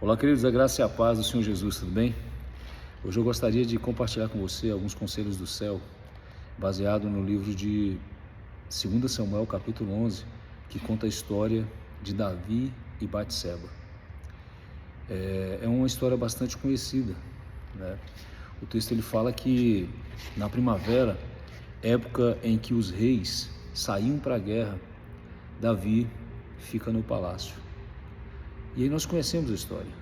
Olá, queridos, a graça e a paz do Senhor Jesus, tudo bem? Hoje eu gostaria de compartilhar com você alguns conselhos do céu, baseado no livro de 2 Samuel, capítulo 11, que conta a história de Davi e Batseba. É uma história bastante conhecida, né? O texto ele fala que na primavera, época em que os reis saíam para a guerra, Davi fica no palácio. E aí nós conhecemos a história,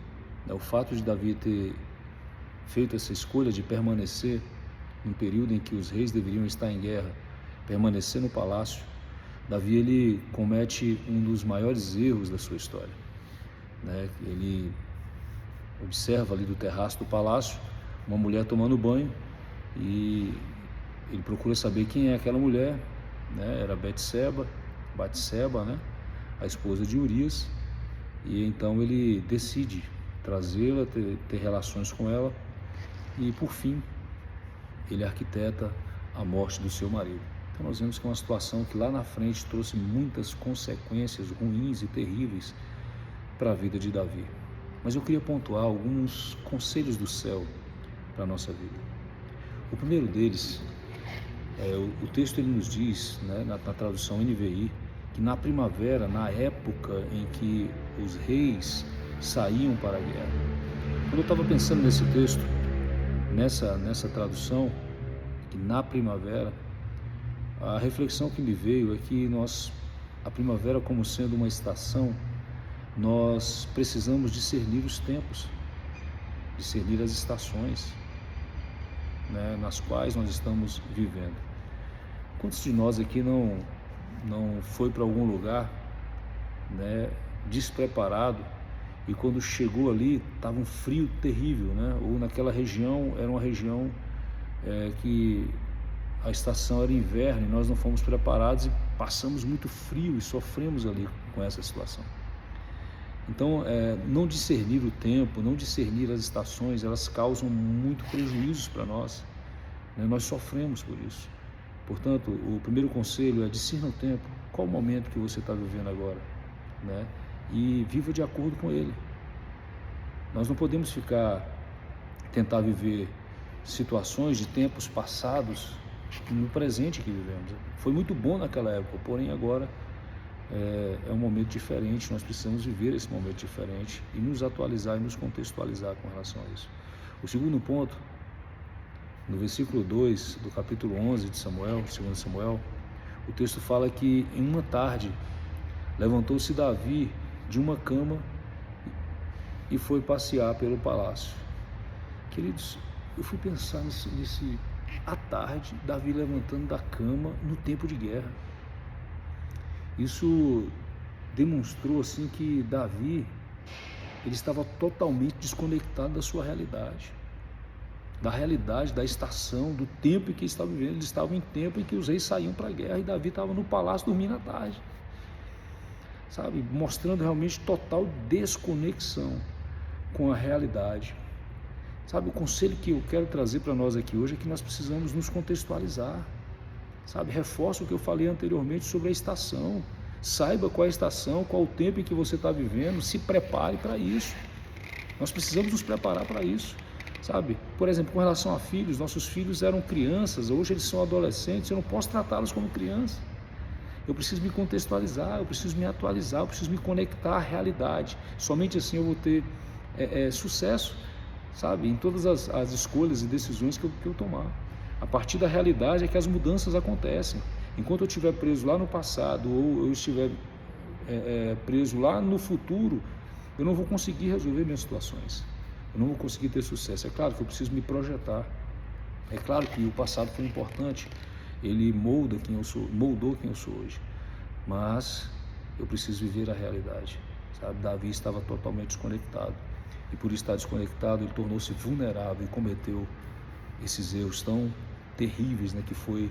né? O fato de Davi ter feito essa escolha de permanecer num período em que os reis deveriam estar em guerra, permanecer no palácio, Davi ele comete um dos maiores erros da sua história, né? Ele observa ali do terraço do palácio uma mulher tomando banho e ele procura saber quem é aquela mulher, né? Era Batseba, né? A esposa de Urias. E então ele decide trazê-la, ter relações com ela e por fim ele arquiteta a morte do seu marido. Então nós vemos que é uma situação que lá na frente trouxe muitas consequências ruins e terríveis para a vida de Davi. Mas eu queria pontuar alguns conselhos do céu para a nossa vida. O primeiro deles, o texto ele nos diz, né, na tradução NVI, que na primavera, na época em que os reis saíam para a guerra. Quando eu estava pensando nesse texto, nessa tradução, que na primavera, a reflexão que me veio é que a primavera como sendo uma estação, nós precisamos discernir os tempos, discernir as estações, né, nas quais nós estamos vivendo. Quantos de nós aqui não foi para algum lugar, né, despreparado, e quando chegou ali estava um frio terrível, né? Ou naquela região era uma região que a estação era inverno e nós não fomos preparados e passamos muito frio e sofremos ali com essa situação. Então, não discernir o tempo, não discernir as estações, elas causam muito prejuízos para nós, né? Nós sofremos por isso. Portanto, o primeiro conselho é discirna o tempo, qual o momento que você está vivendo agora, né? E viva de acordo com ele. Nós não podemos tentar viver situações de tempos passados no presente que vivemos. Foi muito bom naquela época, porém agora é um momento diferente, nós precisamos viver esse momento diferente e nos atualizar e nos contextualizar com relação a isso. O segundo ponto, no versículo 2 do capítulo 11 de Samuel, 2 Samuel, o texto fala que em uma tarde levantou-se Davi de uma cama e foi passear pelo palácio. Queridos, eu fui pensar à tarde, Davi levantando da cama no tempo de guerra. Isso demonstrou assim que Davi ele estava totalmente desconectado da sua realidade, da estação, do tempo em que estava vivendo. Eles estavam em tempo em que os reis saíam para a guerra e Davi estava no palácio dormindo à tarde, sabe, mostrando realmente total desconexão com a realidade. Sabe, o conselho que eu quero trazer para nós aqui hoje é que nós precisamos nos contextualizar, sabe, reforço o que eu falei anteriormente sobre a estação. Saiba qual é a estação, qual o tempo em que você está vivendo, se prepare para isso. Nós precisamos nos preparar para isso, sabe? Por exemplo, com relação a filhos, nossos filhos eram crianças, hoje eles são adolescentes, eu não posso tratá-los como criança. Eu preciso me contextualizar, eu preciso me atualizar, eu preciso me conectar à realidade. Somente assim eu vou ter sucesso, sabe, em todas as escolhas e decisões que eu tomar. A partir da realidade é que as mudanças acontecem. Enquanto eu estiver preso lá no passado ou eu estiver preso lá no futuro, eu não vou conseguir resolver minhas situações. Eu não vou conseguir ter sucesso. É claro que eu preciso me projetar. É claro que o passado foi importante. Ele moldou quem eu sou hoje. Mas eu preciso viver a realidade, sabe? Davi estava totalmente desconectado. E por estar desconectado, ele tornou-se vulnerável e cometeu esses erros tão terríveis, né? Que foi,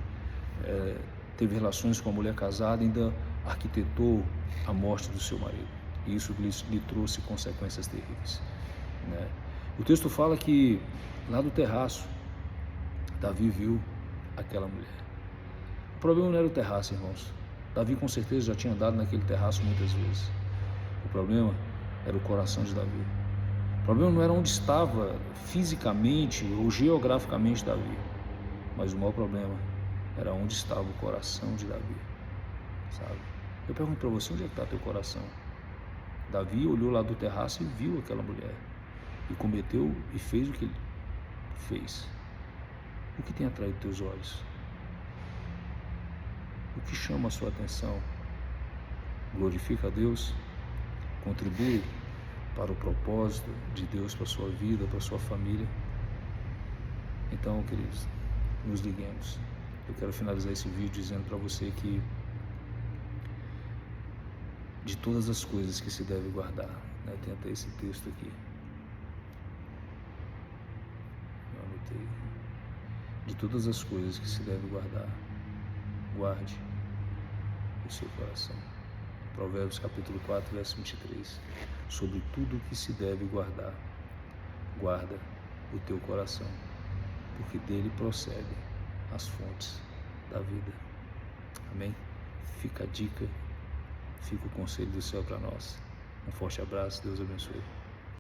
teve relações com a mulher casada e ainda arquitetou a morte do seu marido. E isso lhe trouxe consequências terríveis, né? O texto fala que lá do terraço, Davi viu aquela mulher. O problema não era o terraço, irmãos. Davi com certeza já tinha andado naquele terraço muitas vezes. O problema era o coração de Davi. O problema não era onde estava fisicamente ou geograficamente Davi, mas o maior problema era onde estava o coração de Davi, sabe? Eu pergunto para você, onde é que está teu coração? Davi olhou lá do terraço e viu aquela mulher e cometeu e fez o que ele fez. O que tem atraído teus olhos? O que chama a sua atenção? Glorifica a Deus? Contribui para o propósito de Deus para a sua vida, para a sua família? Então, queridos, nos liguemos. Eu quero finalizar esse vídeo dizendo para você que de todas as coisas que se deve guardar, né? Tem até esse texto aqui, eu anotei. De todas as coisas que se deve guardar, guarde o seu coração. Provérbios capítulo 4, verso 23. Sobre tudo que se deve guardar, guarda o teu coração, porque dele procedem as fontes da vida. Amém? Fica a dica, fica o conselho do céu para nós. Um forte abraço, Deus abençoe.